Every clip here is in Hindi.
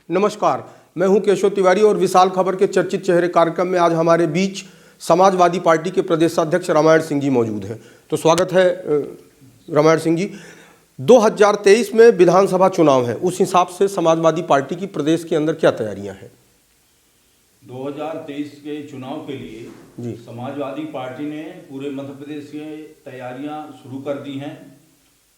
नमस्कार, मैं हूं केशव तिवारी और विशाल खबर के चर्चित चेहरे कार्यक्रम में आज हमारे बीच समाजवादी पार्टी के प्रदेशाध्यक्ष रामायण सिंह जी मौजूद हैं। तो स्वागत है रामायण सिंह जी। 2023 में विधानसभा चुनाव है, उस हिसाब से समाजवादी पार्टी की प्रदेश के अंदर क्या तैयारियां हैं? 2023 के चुनाव के लिए जी समाजवादी पार्टी ने पूरे मध्य प्रदेश की तैयारियां शुरू कर दी हैं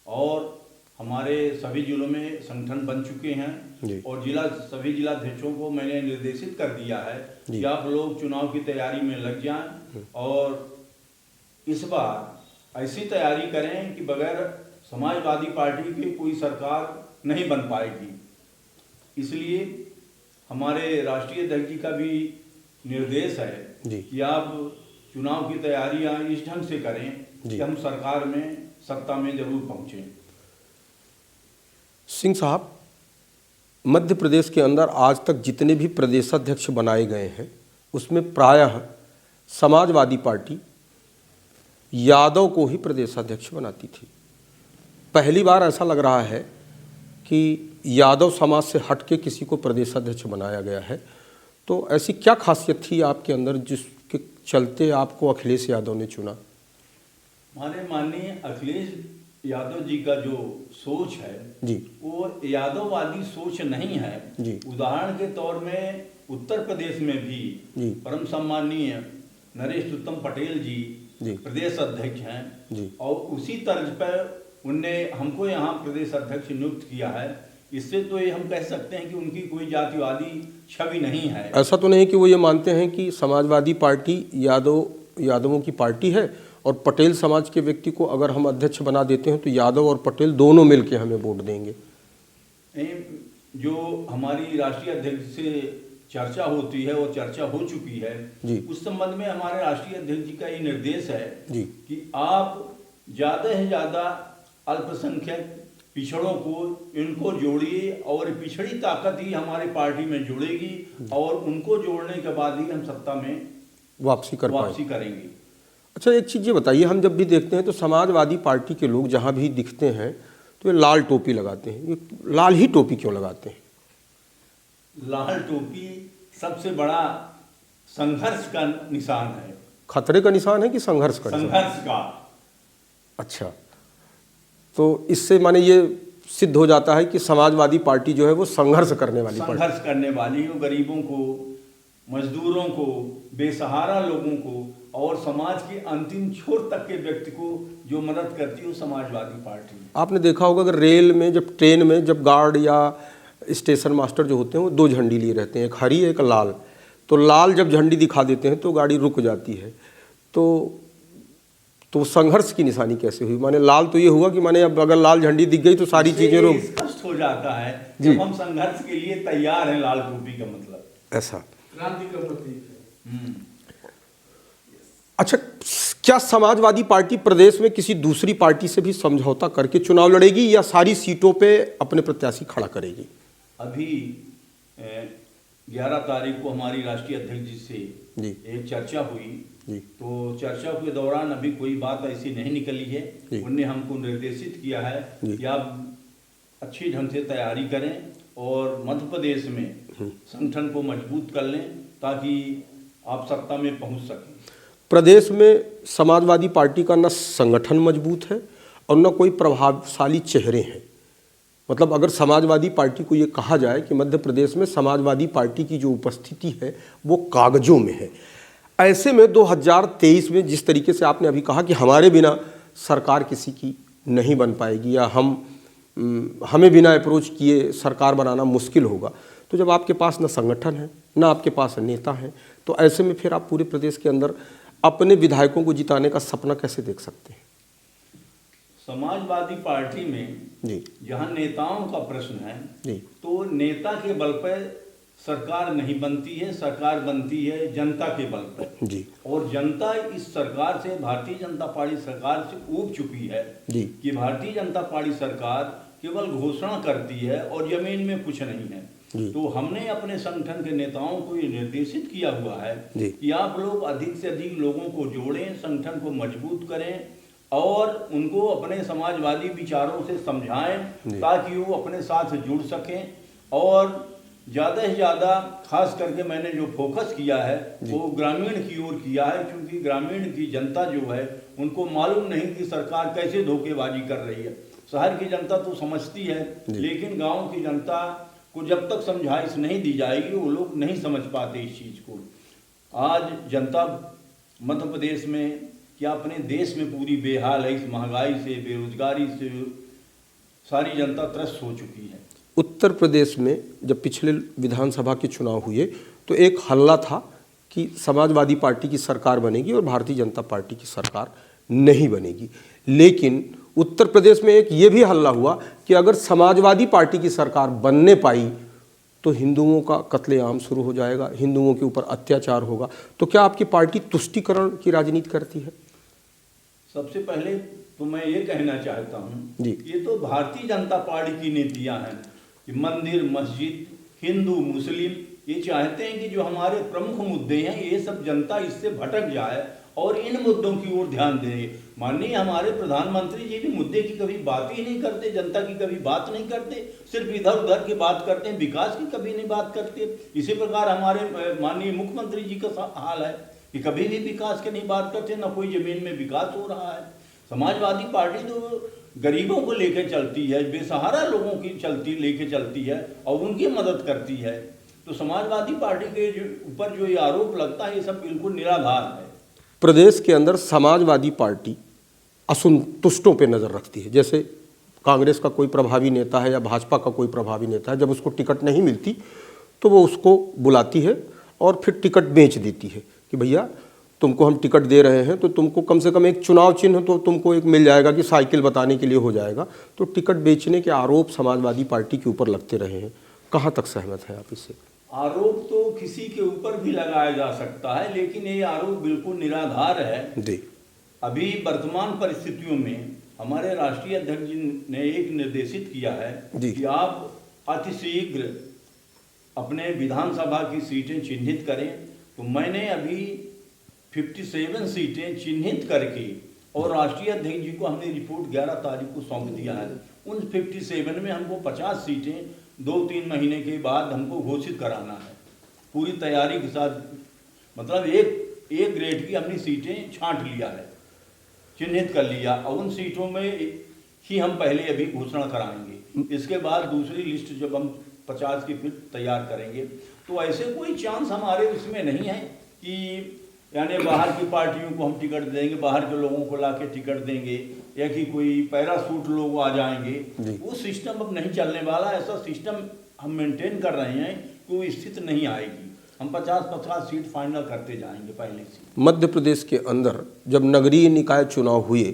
और हमारे सभी जिलों में संगठन बन चुके हैं और सभी जिलाध्यक्षों को मैंने निर्देशित कर दिया है कि आप लोग चुनाव की तैयारी में लग जाएं और इस बार ऐसी तैयारी करें कि बगैर समाजवादी पार्टी की कोई सरकार नहीं बन पाएगी। इसलिए हमारे राष्ट्रीय अध्यक्ष जी का भी निर्देश है कि आप चुनाव की तैयारियां इस ढंग से करें कि हम सरकार में सत्ता में जरूर पहुंचें। सिंह साहब, मध्य प्रदेश के अंदर आज तक जितने भी प्रदेशाध्यक्ष बनाए गए हैं उसमें प्रायः समाजवादी पार्टी यादव को ही प्रदेशाध्यक्ष बनाती थी। पहली बार ऐसा लग रहा है कि यादव समाज से हट के किसी को प्रदेशाध्यक्ष बनाया गया है। तो ऐसी क्या खासियत थी आपके अंदर जिसके चलते आपको अखिलेश यादव ने चुना? हमारे माननीय अखिलेश यादव जी का जो सोच है जी, वो यादववादी सोच नहीं है जी। उदाहरण के तौर में उत्तर प्रदेश में भी परम सम्माननीय नरेश उत्तम पटेल जी प्रदेश अध्यक्ष हैं जी। और उसी तर्ज पर उनने हमको यहाँ प्रदेश अध्यक्ष नियुक्त किया है। इससे तो ये हम कह सकते हैं कि उनकी कोई जातिवादी छवि नहीं है। ऐसा तो नहीं कि वो ये मानते हैं कि समाजवादी पार्टी यादवों की पार्टी है और पटेल समाज के व्यक्ति को अगर हम अध्यक्ष बना देते हैं तो यादव और पटेल दोनों मिलकर हमें वोट देंगे? जो हमारी राष्ट्रीय अध्यक्ष से चर्चा होती है और चर्चा हो चुकी है उस संबंध में हमारे राष्ट्रीय अध्यक्ष जी का ये निर्देश है कि आप ज़्यादा से ज़्यादा अल्पसंख्यक पिछड़ों को इनको जोड़िए और पिछड़ी ताकत ही हमारी पार्टी में जुड़ेगी और उनको जोड़ने के बाद ही हम सत्ता में वापसी करेंगे। अच्छा, एक चीज़ ये बताइए, हम जब भी देखते हैं तो समाजवादी पार्टी के लोग जहाँ भी दिखते हैं तो ये लाल टोपी लगाते हैं। ये लाल ही टोपी क्यों लगाते हैं? लाल टोपी सबसे बड़ा संघर्ष का निशान है। खतरे का निशान है कि संघर्ष का? संघर्ष का। अच्छा, तो इससे माने ये सिद्ध हो जाता है कि समाजवादी पार्टी जो है वो संघर्ष करने वाली हो, गरीबों को, मजदूरों को, बेसहारा लोगों को और समाज के अंतिम छोर तक के व्यक्ति को जो मदद करती है वो समाजवादी पार्टी। आपने देखा होगा अगर रेल में जब ट्रेन में जब गार्ड या स्टेशन मास्टर जो होते हैं वो दो झंडी लिए रहते हैं, एक हरी एक लाल। तो लाल जब झंडी दिखा देते हैं तो गाड़ी रुक जाती है। तो संघर्ष की निशानी कैसे हुई? माने लाल तो ये हुआ कि माने अब अगर लाल झंडी दिख गई तो सारी चीजें रुक। स्पष्ट हो जाता है जब हम संघर्ष के लिए तैयार हैं। लाल टोपी का मतलब ऐसा क्रांति का प्रतीक है। अच्छा, क्या समाजवादी पार्टी प्रदेश में किसी दूसरी पार्टी से भी समझौता करके चुनाव लड़ेगी या सारी सीटों पे अपने प्रत्याशी खड़ा करेगी? अभी 11 तारीख को हमारी राष्ट्रीय अध्यक्ष जी से एक चर्चा हुई तो चर्चा के दौरान अभी कोई बात ऐसी नहीं निकली है। उन्होंने हमको निर्देशित किया है कि आप अच्छी ढंग से तैयारी करें और मध्य प्रदेश में संगठन को मजबूत कर लें ताकि आप सत्ता में पहुंच सकें। प्रदेश में समाजवादी पार्टी का न संगठन मजबूत है और न कोई प्रभावशाली चेहरे हैं। मतलब अगर समाजवादी पार्टी को ये कहा जाए कि मध्य प्रदेश में समाजवादी पार्टी की जो उपस्थिति है वो कागजों में है, ऐसे में 2023 में जिस तरीके से आपने अभी कहा कि हमारे बिना सरकार किसी की नहीं बन पाएगी या हमें बिना अप्रोच किए सरकार बनाना मुश्किल होगा, तो जब आपके पास न संगठन है न आपके पास नेता है तो ऐसे में फिर आप पूरे प्रदेश के अंदर अपने विधायकों को जिताने का सपना कैसे देख सकते हैं? समाजवादी पार्टी में जहां नेताओं का प्रश्न है तो नेता के बल पर सरकार नहीं बनती है, सरकार बनती है जनता के बल पर। और जनता इस सरकार से, भारतीय जनता पार्टी सरकार से ऊब चुकी है कि भारतीय जनता पार्टी सरकार केवल घोषणा करती है और जमीन में कुछ नहीं है। तो हमने अपने संगठन के नेताओं को ये निर्देशित किया हुआ है कि आप लोग अधिक से अधिक लोगों को जोड़ें, संगठन को मजबूत करें और उनको अपने समाजवादी विचारों से समझाएं ताकि वो अपने साथ जुड़ सकें और ज़्यादा से ज़्यादा खास करके मैंने जो फोकस किया है वो ग्रामीण की ओर किया है, क्योंकि ग्रामीण की जनता जो है उनको मालूम नहीं कि सरकार कैसे धोखेबाजी कर रही है। शहर की जनता तो समझती है, लेकिन गांव की जनता को जब तक समझाइश नहीं दी जाएगी वो लोग नहीं समझ पाते इस चीज़ को। आज जनता मध्य प्रदेश में क्या अपने देश में पूरी बेहाल है, इस महंगाई से, बेरोजगारी से सारी जनता त्रस्त हो चुकी है। उत्तर प्रदेश में जब पिछले विधानसभा के चुनाव हुए तो एक हल्ला था कि समाजवादी पार्टी की सरकार बनेगी और भारतीय जनता पार्टी की सरकार नहीं बनेगी, लेकिन उत्तर प्रदेश में एक ये भी हल्ला हुआ कि अगर समाजवादी पार्टी की सरकार बनने पाई तो हिंदुओं का कत्लेआम शुरू हो जाएगा, हिंदुओं के ऊपर अत्याचार होगा। तो क्या आपकी पार्टी तुष्टीकरण की राजनीति करती है? सबसे पहले तो मैं ये कहना चाहता हूँ, ये तो भारतीय जनता पार्टी की नीतियाँ हैं कि मंदिर मस्जिद हिंदू मुस्लिम ये चाहते हैं कि जो हमारे प्रमुख मुद्दे हैं ये सब जनता इससे भटक जाए और इन मुद्दों की ओर ध्यान दें। माननीय हमारे प्रधानमंत्री जी भी मुद्दे की कभी बात ही नहीं करते, जनता की कभी बात नहीं करते, सिर्फ इधर उधर की बात करते हैं, विकास की कभी नहीं बात करते। इसी प्रकार हमारे माननीय मुख्यमंत्री जी का हाल है कि कभी भी विकास की नहीं बात करते, ना कोई जमीन में विकास हो रहा है। समाजवादी पार्टी तो गरीबों को लेकर चलती है, बेसहारा लोगों की लेकर चलती है और उनकी मदद करती है। तो समाजवादी पार्टी के ऊपर जो ये आरोप लगता है ये सब बिल्कुल निराधार है। प्रदेश के अंदर समाजवादी पार्टी असंतुष्टों पे नज़र रखती है। जैसे कांग्रेस का कोई प्रभावी नेता है या भाजपा का कोई प्रभावी नेता है, जब उसको टिकट नहीं मिलती तो वो उसको बुलाती है और फिर टिकट बेच देती है कि भैया तुमको हम टिकट दे रहे हैं तो तुमको कम से कम एक चुनाव चिन्ह तो तुमको एक मिल जाएगा कि साइकिल बताने के लिए हो जाएगा। तो टिकट बेचने के आरोप समाजवादी पार्टी के ऊपर लगते रहे हैं, कहाँ तक सहमत हैं आप इससे? आरोप तो किसी के ऊपर भी लगाया जा सकता है, लेकिन ये आरोप बिल्कुल निराधार है। अभी वर्तमान परिस्थितियों में हमारे राष्ट्रीय अध्यक्ष जी ने एक निर्देशित किया है कि आप अतिशीघ्र अपने विधानसभा की सीटें चिन्हित करें। तो मैंने अभी 57 सीटें चिन्हित करके और राष्ट्रीय अध्यक्ष जी को हमने रिपोर्ट 11 तारीख को सौंप दिया है। उन 57 में हमको 50 सीटें 2-3 महीने के बाद हमको घोषित कराना है, पूरी तैयारी के साथ। मतलब एक ग्रेड की हमने सीटें छांट लिया है, चिन्हित कर लिया और उन सीटों में ही हम पहले अभी घोषणा कराएंगे। इसके बाद दूसरी लिस्ट जब हम 50 की फिर तैयार करेंगे। तो ऐसे कोई चांस हमारे इसमें नहीं है कि यानी बाहर की पार्टियों को हम टिकट देंगे, बाहर के लोगों को लाके टिकट देंगे या कि कोई पैरासूट लोग आ जाएंगे। वो सिस्टम अब नहीं चलने वाला। ऐसा सिस्टम हम मेंटेन कर रहे हैं कि वो स्थिति नहीं आएगी। हम 50-50 सीट फाइनल करते जाएंगे पहले से। मध्य प्रदेश के अंदर जब नगरीय निकाय चुनाव हुए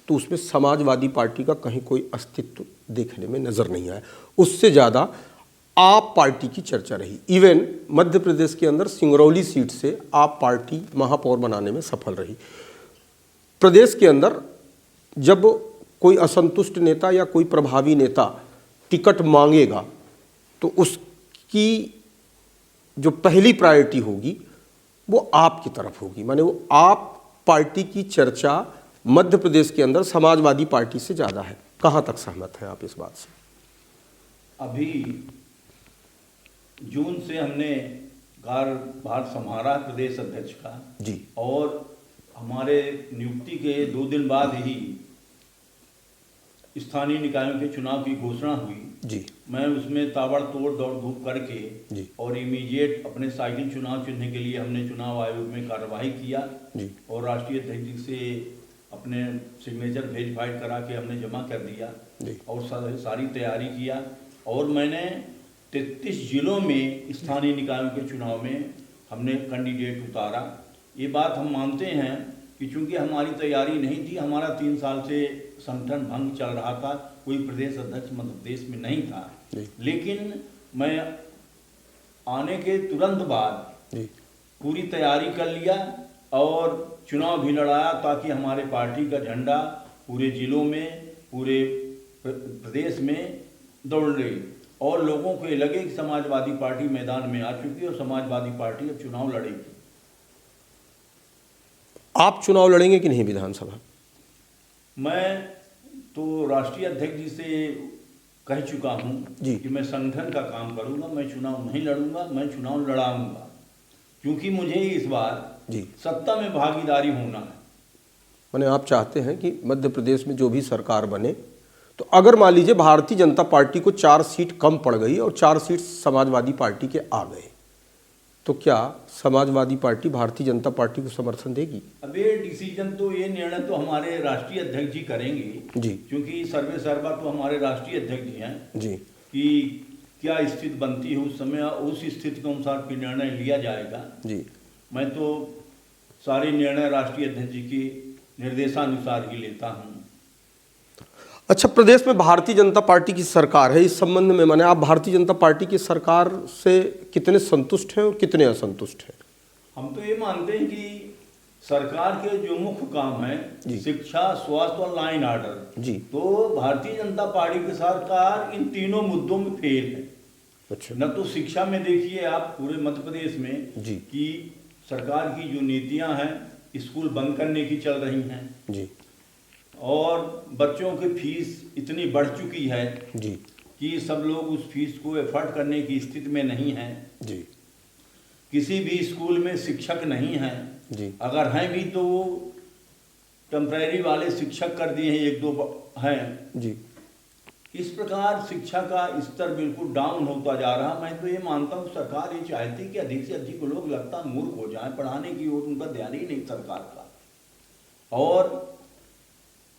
तो उसमें समाजवादी पार्टी का कहीं कोई अस्तित्व देखने में नज़र नहीं आया। उससे ज़्यादा आप पार्टी की चर्चा रही। इवन मध्य प्रदेश के अंदर सिंगरौली सीट से आप पार्टी महापौर बनाने में सफल रही। प्रदेश के अंदर जब कोई असंतुष्ट नेता या कोई प्रभावी नेता टिकट मांगेगा तो उसकी जो पहली प्रायोरिटी होगी वो आपकी तरफ होगी, माने वो आप पार्टी की चर्चा मध्य प्रदेश के अंदर समाजवादी पार्टी से ज़्यादा है। कहाँ तक सहमत हैं आप इस बात से? अभी जून से हमने कार्यभार संभाला प्रदेश अध्यक्ष का जी, और हमारे नियुक्ति के 2 दिन बाद ही स्थानीय निकायों के चुनाव की घोषणा हुई जी। मैं उसमें ताबड़तोड़ दौड़ धूप करके जी, और इमीडिएट अपने साइकिल चुनाव चिन्ह के लिए हमने चुनाव आयोग में कार्यवाही किया जी, और राष्ट्रीय अध्यक्ष जी से अपने सिग्नेचर वेरीफाइड करा के हमने जमा कर दिया जी, और सारी तैयारी किया। और मैंने 33 जिलों में स्थानीय निकायों के चुनाव में हमने कैंडिडेट उतारा। ये बात हम मानते हैं कि चूंकि हमारी तैयारी नहीं थी, हमारा 3 साल से संगठन भंग चल रहा था, कोई प्रदेश अध्यक्ष मध्य प्रदेश में नहीं था, लेकिन मैं आने के तुरंत बाद पूरी तैयारी कर लिया और चुनाव भी लड़ाया ताकि हमारे पार्टी का झंडा पूरे जिलों में, पूरे प्रदेश में दौड़ रही और लोगों को ये लगे कि समाजवादी पार्टी मैदान में आ चुकी है और समाजवादी पार्टी अब चुनाव लड़ेगी। आप चुनाव लड़ेंगे कि नहीं विधानसभा? मैं तो राष्ट्रीय अध्यक्ष जी से कह चुका हूँ जी। कि मैं संगठन का काम करूँगा, मैं चुनाव नहीं लड़ूंगा, मैं चुनाव लड़ाऊंगा, क्योंकि मुझे इस बार जी। सत्ता में भागीदारी होना है। माने आप चाहते हैं कि मध्य प्रदेश में जो भी सरकार बने, तो अगर मान लीजिए भारतीय जनता पार्टी को 4 सीट कम पड़ गई और 4 सीट समाजवादी पार्टी के आ गए, तो क्या समाजवादी पार्टी भारतीय जनता पार्टी को समर्थन देगी? अब ये डिसीजन तो, ये निर्णय तो हमारे राष्ट्रीय अध्यक्ष जी करेंगे जी। क्योंकि सर्वे सर्वा तो हमारे राष्ट्रीय अध्यक्ष जी हैं जी। कि क्या स्थिति बनती है उस समय, उस स्थिति के अनुसार फिर निर्णय लिया जाएगा। जी। मैं तो सारे निर्णय राष्ट्रीय अध्यक्ष जी के निर्देशानुसार ही लेता हूँ। अच्छा, प्रदेश में भारतीय जनता पार्टी की सरकार है, इस संबंध में माने आप भारतीय जनता पार्टी की सरकार से कितने संतुष्ट हैं और कितने असंतुष्ट हैं? हम तो ये मानते हैं कि सरकार के जो मुख्य काम है, शिक्षा, स्वास्थ्य और लाइन ऑर्डर जी। तो भारतीय जनता पार्टी की सरकार इन तीनों मुद्दों में फेल है। अच्छा। न तो शिक्षा में देखिए आप पूरे मध्य प्रदेश में जी। कि सरकार की जो नीतियां हैं, स्कूल बंद करने की चल रही हैं जी। और बच्चों की फीस इतनी बढ़ चुकी है जी। कि सब लोग उस फीस को एफर्ट करने की स्थिति में नहीं हैं। जी। किसी भी स्कूल में शिक्षक नहीं हैं, जी। अगर हैं भी तो वो टेम्परेरी वाले शिक्षक कर दिए हैं, 1-2 हैं। जी। इस प्रकार शिक्षा का स्तर बिल्कुल डाउन होता जा रहा। मैं तो ये मानता हूँ सरकार ये चाहती कि अधिक से अधिक लोग लगता मूर्ख हो जाएं, पढ़ाने की ओर उनका ध्यान ही नहीं सरकार का। और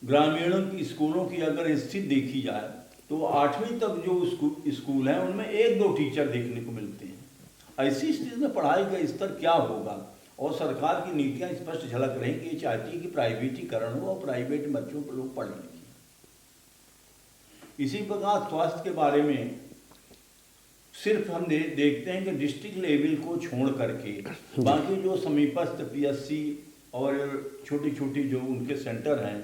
ग्रामीणों की स्कूलों की अगर स्थिति देखी जाए तो 8वीं तक जो स्कूल हैं उनमें 1-2 टीचर देखने को मिलते हैं। ऐसी स्थिति में पढ़ाई का स्तर क्या होगा? और सरकार की नीतियां स्पष्ट झलक रही कि ये चाहती है कि प्राइवेटीकरण हो और प्राइवेट बच्चों पर लोग पढ़ें। इसी प्रकार स्वास्थ्य के बारे में सिर्फ हम देखते हैं कि डिस्ट्रिक्ट लेवल को छोड़ करके बाकी जो समीपस्थ पीएससी और छोटी छोटी जो उनके सेंटर हैं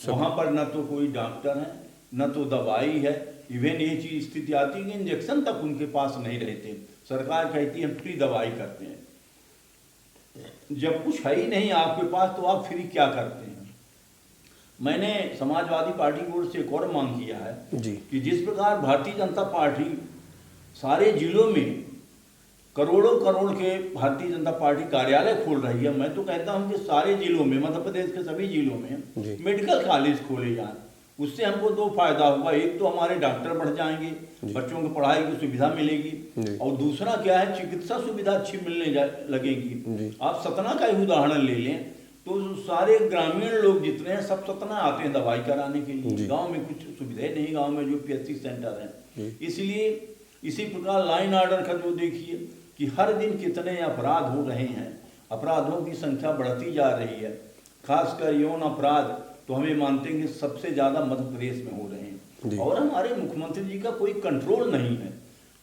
वहाँ पर न तो कोई डॉक्टर है, न तो दवाई है। इवन ये चीज स्थिति आती है कि इंजेक्शन तक उनके पास नहीं रहते। सरकार कहती है हम फ्री दवाई करते हैं, जब कुछ है ही नहीं आपके पास तो आप फ्री क्या करते हैं? मैंने समाजवादी पार्टी की ओर से एक और मांग किया है जी। कि जिस प्रकार भारतीय जनता पार्टी सारे जिलों में करोड़ों करोड़ के भारतीय जनता पार्टी कार्यालय खोल रही है, मैं तो कहता हूं कि सारे जिलों में, मध्य प्रदेश के सभी जिलों में मेडिकल कॉलेज खोले जाएं। उससे हमको 2 फायदा होगा। एक तो हमारे डॉक्टर बढ़ जाएंगे, बच्चों की पढ़ाई की सुविधा मिलेगी, और दूसरा क्या है, चिकित्सा सुविधा अच्छी मिलने लगेगी। आप सतना का ही उदाहरण ले लें तो सारे ग्रामीण लोग जितने हैं सब सतना आते हैं दवाई कराने के लिए। गांव में कुछ सुविधाएं नहीं, गांव में जो पीएचसी सेंटर हैं। इसलिए इसी प्रकार लाइन ऑर्डर का जो देखिए कि हर दिन कितने अपराध हो रहे हैं, अपराधों की संख्या बढ़ती जा रही है। खासकर यौन अपराध तो हमें मानते हैं कि सबसे ज्यादा मध्य प्रदेश में हो रहे हैं। और हमारे मुख्यमंत्री जी का कोई कंट्रोल नहीं है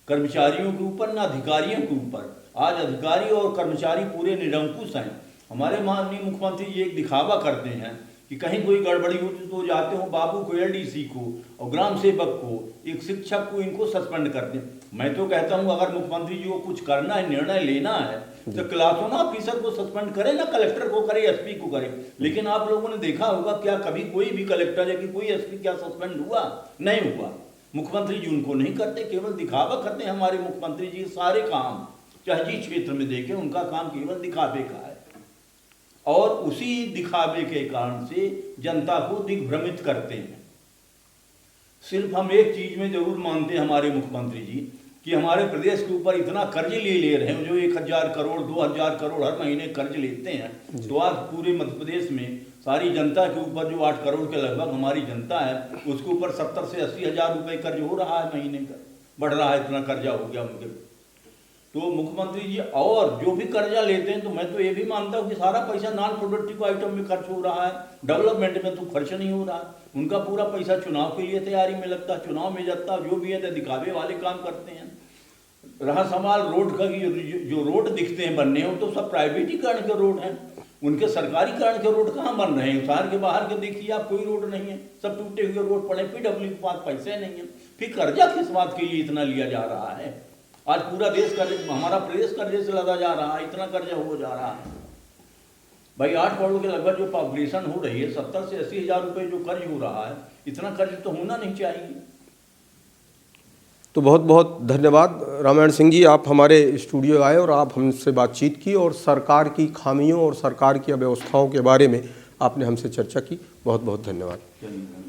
कर्मचारियों के ऊपर, न अधिकारियों के ऊपर। आज अधिकारी और कर्मचारी पूरे निरंकुश हैं। हमारे माननीय मुख्यमंत्री जी एक दिखावा करते हैं कि कहीं कोई गड़बड़ी होती तो जाते हो बाबू को, एलडीसी को और ग्राम सेवक को, एक शिक्षक को, इनको सस्पेंड करते हैं। मैं तो कहता हूं अगर मुख्यमंत्री जी को कुछ करना है, निर्णय लेना है तो क्लासों ना ऑफिसर को सस्पेंड करे, ना कलेक्टर को करे, एसपी को करे। लेकिन आप लोगों ने देखा होगा क्या कभी कोई भी कलेक्टर या कि कोई एसपी क्या सस्पेंड हुआ? नहीं हुआ। मुख्यमंत्री जी उनको नहीं करते, केवल दिखावा करते हैं। हमारे मुख्यमंत्री जी सारे काम चाहे जिस क्षेत्र में देखें उनका काम केवल दिखावे का है, और उसी दिखावे के कारण से जनता को दिग्भ्रमित करते हैं। सिर्फ हम एक चीज में जरूर मानते हैं हमारे मुख्यमंत्री जी कि हमारे प्रदेश के ऊपर इतना कर्ज ले रहे हैं, जो 1000 करोड़ 2000 करोड़ हर महीने कर्ज लेते हैं। तो आज पूरे मध्य प्रदेश में सारी जनता के ऊपर जो 8 करोड़ के लगभग हमारी जनता है, उसके ऊपर 70 से 80 हजार रुपए कर्ज हो रहा है महीने का, बढ़ रहा है, इतना कर्जा हो गया उनके। तो मुख्यमंत्री जी और जो भी कर्जा लेते हैं तो मैं तो ये भी मानता हूँ कि सारा पैसा नॉन प्रोडक्टिव आइटम में खर्च हो रहा है, डेवलपमेंट में तो खर्च नहीं हो रहा। उनका पूरा पैसा चुनाव के लिए तैयारी में लगता है, चुनाव में जाता, जो भी है तो दिखावे वाले काम करते हैं। रहा सवाल रोड का, जो रोड दिखते हैं बनने हो तो सब प्राइवेटीकरण के रोड हैं, उनके सरकारीकरण के रोड कहाँ बन रहे हैं? शहर के बाहर के देखिए आप, कोई रोड नहीं है, सब टूटे हुए रोड पड़े। पीडब्ल्यू के पास पैसे नहीं है, फिर कर्जा किस बात के लिए इतना लिया जा रहा है? आज पूरा देश कर्ज, हमारा प्रदेश कर्जे से लदा जा रहा है, इतना कर्जा हो जा रहा है। भाई 8 करोड़ के लगभग जो पॉपुलेशन हो रही है, 70 से 80 हजार रुपये जो कर्ज हो रहा है, इतना कर्ज तो होना नहीं चाहिए। तो बहुत बहुत धन्यवाद रामायण सिंह जी, आप हमारे स्टूडियो आए और आप हमसे बातचीत की और सरकार की खामियों और सरकार की अव्यवस्थाओं के बारे में आपने हमसे चर्चा की। बहुत बहुत धन्यवाद।